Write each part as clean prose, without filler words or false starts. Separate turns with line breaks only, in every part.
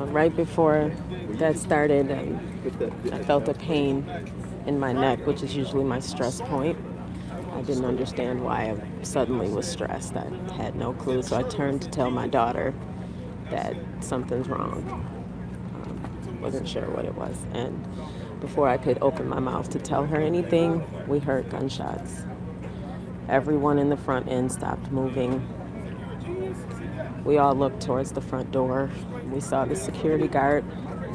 Right before that started, I felt a pain in my neck, which is usually my stress point. I didn't understand why I suddenly was stressed. I had no clue, so I turned to tell my daughter that something's wrong. Wasn't sure what it was. And before I could open my mouth to tell her anything, we heard gunshots. Everyone in the front end stopped moving. We all looked towards the front door. We saw the security guard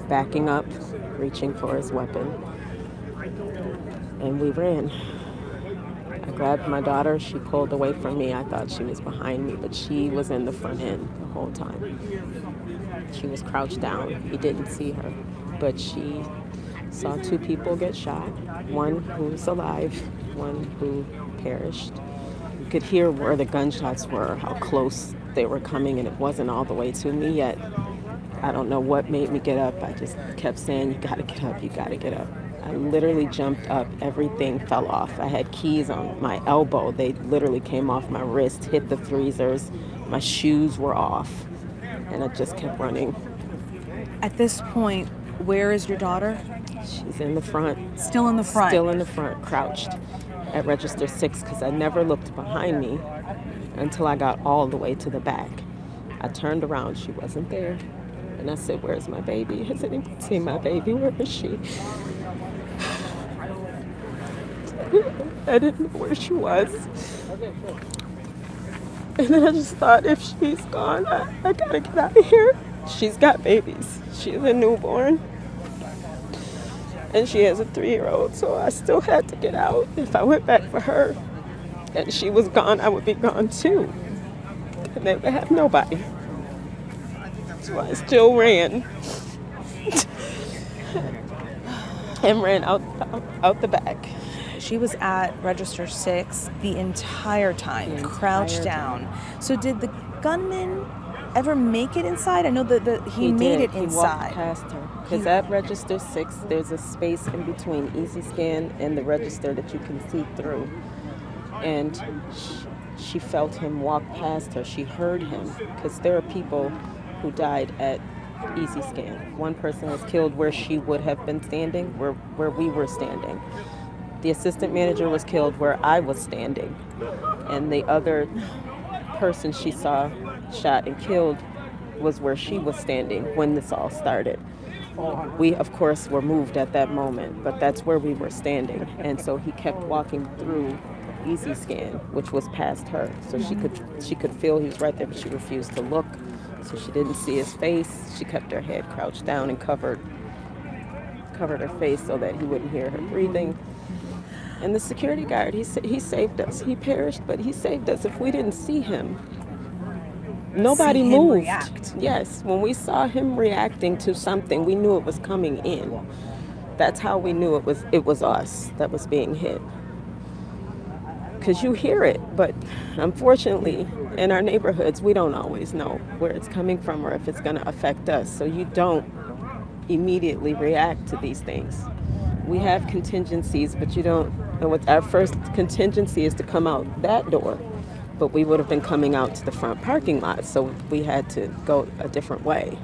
backing up, reaching for his weapon. And we ran. I grabbed my daughter. She pulled away from me. I thought she was behind me, but she was in the front end the whole time. She was crouched down. He didn't see her, but she saw two people get shot, one who's alive, one who perished. You could hear where the gunshots were, how close they were coming, and it wasn't all the way to me yet. I don't know what made me get up. I just kept saying, you gotta get up, you gotta get up. I literally jumped up, everything fell off. I had keys on my elbow. They literally came off my wrist, hit the freezers. My shoes were off, and I just kept running.
At this point, where is your daughter?
She's in the front.
Still in the front?
Still in the front, crouched at register 6, because I never looked behind me until I got all the way to the back. I turned around, she wasn't there. And I said, where's my baby? Has anyone seen my baby? Where is she? I didn't know where she was. And then I just thought, if she's gone, I gotta get out of here. She's got babies. She's a newborn. And she has a 3-year-old, so I still had to get out. If I went back for her and she was gone, I would be gone too. And they would have nobody. So I still ran. And ran out the back.
She was at register 6 the entire time, crouched down. So did the gunman ever make it inside? I know that he made it inside.
He walked past her. Because at register 6, there's a space in between Easy Scan and the register that you can see through. And she felt him walk past her. She heard him. Because there are people who died at Easy Scan. One person was killed where she would have been standing, where we were standing. The assistant manager was killed where I was standing. And the other person she saw shot and killed was where she was standing when this all started. We, of course, were moved at that moment, but that's where we were standing. And so he kept walking through Easy Scan, which was past her. So she could feel he was right there, but she refused to look. So she didn't see his face. She kept her head crouched down and covered her face so that he wouldn't hear her breathing. And the security guard, he saved us. He perished, but he saved us. If we didn't see him, nobody moved.
React.
Yes, when we saw him reacting to something, we knew it was coming in. That's how we knew it was us that was being hit. Because you hear it, but unfortunately, in our neighborhoods, we don't always know where it's coming from or if it's going to affect us. So you don't immediately react to these things. We have contingencies, but you don't. And what our first contingency is to come out that door, but we would have been coming out to the front parking lot, so we had to go a different way.